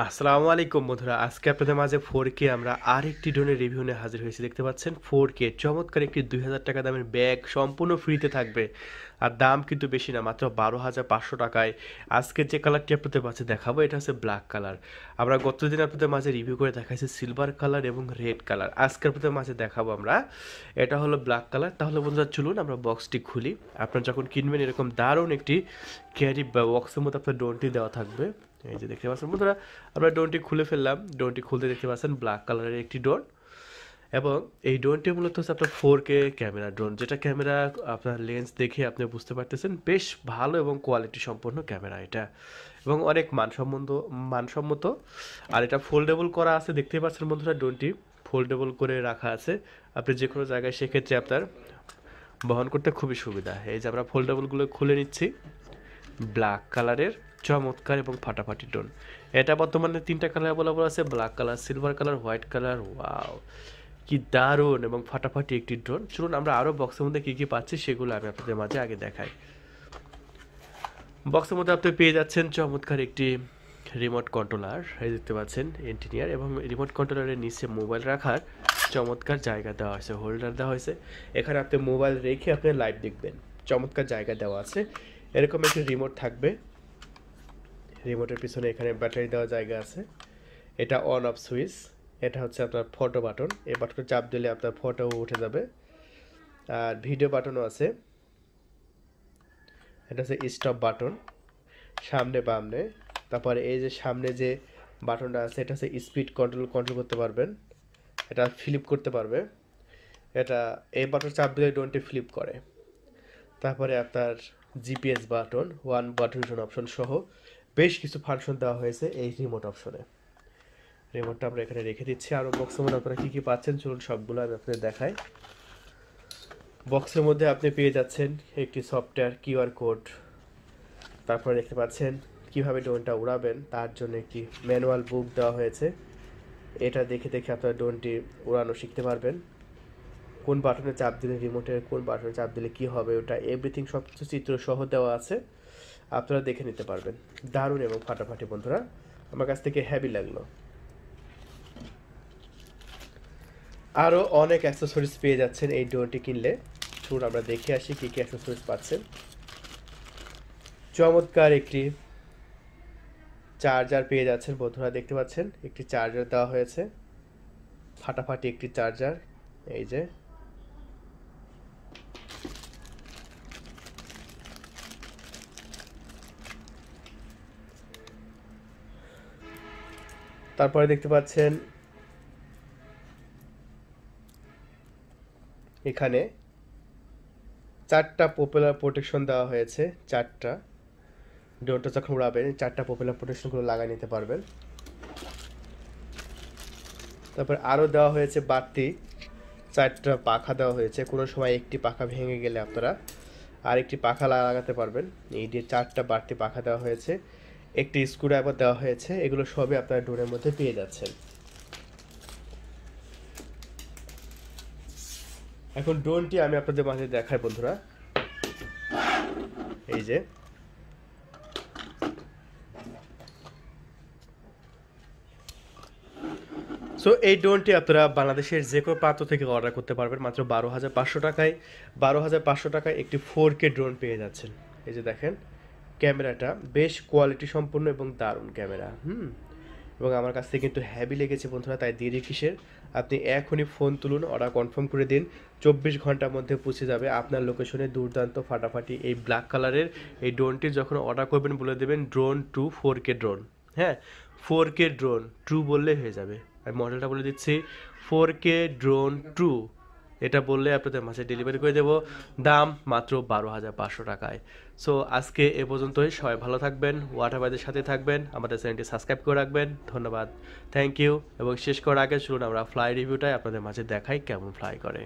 আসসালামু আলাইকুম বন্ধুরা, আজকে আপনাদের মাঝে 4K আমরা আরেকটি ড্রোনের রিভিউ নিয়ে হাজির হয়েছি। দেখতে পাচ্ছেন 4K চমৎকার একটি 2000 টাকা দামের ব্যাগ সম্পূর্ণ ফ্রিতে থাকবে। আর দাম কিন্তু বেশি না, মাত্র 12,500 টাকায়। আজকে যে কালারটি আপনাদের মাঝে দেখাবো এটা হচ্ছে ব্ল্যাক কালার। আমরা গতদিন আপনাদের মাঝে রিভিউ করে দেখাইছি সিলভার কালার এবং রেড কালার। আজকে আপনাদের মাঝে দেখাবো আমরা এটা হলো ব্ল্যাক কালার। তাহলে বন্ধুরা চলুন আমরা বক্সটি খুলি। আপনারা যখন কিনবেন এরকম দারুণ একটি ক্যারি বক্সের মধ্যে আপনার ড্রোনটি দেওয়া থাকবে। এই যে দেখতে পাচ্ছেন বন্ধুরা, আমরা ড্রোনটি খুলে ফেললাম। ড্রোনটি খুলতে দেখতে পাচ্ছেন ব্ল্যাক কালারের একটি ড্রোন, এবং এই ড্রোনটি মূলত হচ্ছে আপনার 4K ক্যামেরা ড্রোন, যেটা ক্যামেরা আপনার লেন্স দেখে আপনি বুঝতে পারতেছেন বেশ ভালো এবং কোয়ালিটি সম্পন্ন ক্যামেরা এটা, এবং অনেক মানসম্মত। আর এটা ফোল্ডেবল করা আছে, দেখতেই পাচ্ছেন বন্ধুরা ড্রোনটি ফোল্ডেবল করে রাখা আছে। আপনি যে কোনো জায়গায় সেক্ষেত্রে আপনার বহন করতে খুবই সুবিধা। এই যে আমরা ফোল্ডেবলগুলো খুলে নিচ্ছি। ব্ল্যাক কালারের চমৎকার এবং ফাটাফাটি ড্রোন। এটা বর্তমানে 3টা কালার অ্যাভেলেবল আছে, black colour, silver colour, white colour. Wow, কি দারুণ এবং ফাটাফাটি একটি ড্রোন। চলুন আমরা আরও বক্সের মধ্যে কী কী পাচ্ছি সেগুলো আমি আপনাদের মাঝে আগে দেখাই। বক্সের মধ্যে আপনি পেয়ে যাচ্ছেন চমৎকার একটি রিমোট কন্ট্রোলার, এই দেখতে পাচ্ছেন ইঞ্জিনিয়ার, এবং রিমোট কন্ট্রোলারের নিচে মোবাইল রাখার চমৎকার জায়গা দেওয়া হয়েছে, হোল্ডার দেওয়া হয়েছে। এখানে আপনি মোবাইল রেখে আপনি লাইভ দেখবেন, চমৎকার জায়গা দেওয়া আছে। এরকম একটি রিমোট থাকবে, রিমোটের পিছনে এখানে ব্যাটারি দেওয়ার জায়গা আছে। এটা অন অফ সুইচ। এটা হচ্ছে আপনার ফটো বাটন, এই বাটনে চাপ দিলে আপনার ফটো উঠে যাবে। আর ভিডিও বাটনও আছে। এটা হচ্ছে স্টপ বাটন, সামনে বামনে। তারপরে এই যে সামনে যে বাটনটা আছে এটা হচ্ছে স্পিড কন্ট্রোল করতে পারবেন, এটা ফ্লিপ করতে পারবে। এটা এই বাটন চাপ দিলে ড্রোনটি ফ্লিপ করে। তারপরে আপনার GPS button, one button option সহ বেশ কিছু ফাংশন দেওয়া হয়েছে এই রিমোট অপশনে। রিমোটটা আমরা এখানে রেখে দিচ্ছি। আরও বক্সের মধ্যে আপনারা কী কী পাচ্ছেন চলুন সবগুলো আমি আপনাদের দেখাই। বক্সের মধ্যে আপনি পেয়ে যাচ্ছেন একটি সফটওয়্যার কিউআর কোড। তারপরে দেখতে পাচ্ছেন কীভাবে ড্রোনটা উড়াবেন তার জন্য একটি ম্যানুয়াল বুক দেওয়া হয়েছে। এটা দেখে দেখে আপনারা ড্রোনটি উড়ানো শিখতে পারবেন। কোন বাটনে চাপ দিলে রিমোটের কোন বাটনে চাপ দিলে কী হবে ওটা এভরিথিং সব কিছু চিত্র সহ দেওয়া আছে, আপনারা দেখে নিতে পারবেন। দারুণ এবং ফাটাফাটি বন্ধুরা, আমার কাছ থেকে হ্যাভি লাগলো। আরও অনেক অ্যাক্সেসরিজ পেয়ে যাচ্ছেন এই ড্রোনটি কিনলে। চলুন আমরা দেখে আসি কী কী অ্যাক্সেসরিজ পাচ্ছেন। চমৎকার একটি চার্জার পেয়ে যাচ্ছেন বন্ধুরা, দেখতে পাচ্ছেন একটি চার্জার দেওয়া হয়েছে, ফাটাফাটি একটি চার্জার। এই যে তারপরে দেখতে পাচ্ছেন এখানে 4টা পপুলার প্রোটেকশন দেওয়া হয়েছে। 4টা ড্রোনটা যখন উড়াবেন 4টা পপুলার প্রোটেকশনগুলো লাগিয়ে নিতে পারবেন। তারপর আরও দেওয়া হয়েছে বাড়তি 4টা পাখা দেওয়া হয়েছে, কোনো সময় একটি পাখা ভেঙে গেলে আপনারা আরেকটি পাখা লাগাতে পারবেন। এই যে 4টা বাড়তি পাখা দেওয়া হয়েছে, একটি স্ক্রুড্রাইভার দেওয়া হয়েছে। এগুলো সবই আপনারা ড্রোনের মধ্যে পেয়ে যাচ্ছেন। এখন ড্রোনটি আমি আপনাদের মাঝে দেখাই বন্ধুরা। এই যে সো এই ড্রোনটি আপনারা বাংলাদেশের যে কোনো প্রান্ত থেকে অর্ডার করতে পারবেন মাত্র 12,500 টাকায়। 12,500 টাকায় একটি 4K ড্রোন পেয়ে যাচ্ছেন। এই যে দেখেন ক্যামেরাটা বেশ কোয়ালিটি সম্পন্ন এবং দারুণ ক্যামেরা। এবং আমার কাছ থেকে কিন্তু হ্যাভি লেগেছে বন্ধুরা, তাই দেরি কিসের, আপনি এখনই ফোন তুলুন, অর্ডার কনফার্ম করে দিন। 24 ঘন্টার মধ্যে পৌঁছে যাবে আপনার লোকেশনে দুর্দান্ত ফাটাফাটি এই ব্ল্যাক কালারের এই ড্রোনটি। যখন অর্ডার করবেন বলে দেবেন ড্রোন টু 4K ড্রোন। হ্যাঁ, 4K ড্রোন ট্রু বললেই হয়ে যাবে। আমি মডেলটা বলে দিচ্ছি, 4K ড্রোন ট্রু। এটা বললে আপনাদের মাঝে ডেলিভারি করে দেবো, দাম মাত্র 12,500 টাকায়। সো আজকে এ পর্যন্তই। সবাই ভালো থাকবেন, ওয়াটারবাইদের সাথে থাকবেন, আমাদের চ্যানেলটি সাবস্ক্রাইব করে রাখবেন। ধন্যবাদ, থ্যাংক ইউ। এবং শেষ করার আগে চলুন আমরা ফ্লাই রিভিউটাই আপনাদের মাঝে দেখাই কেমন ফ্লাই করে।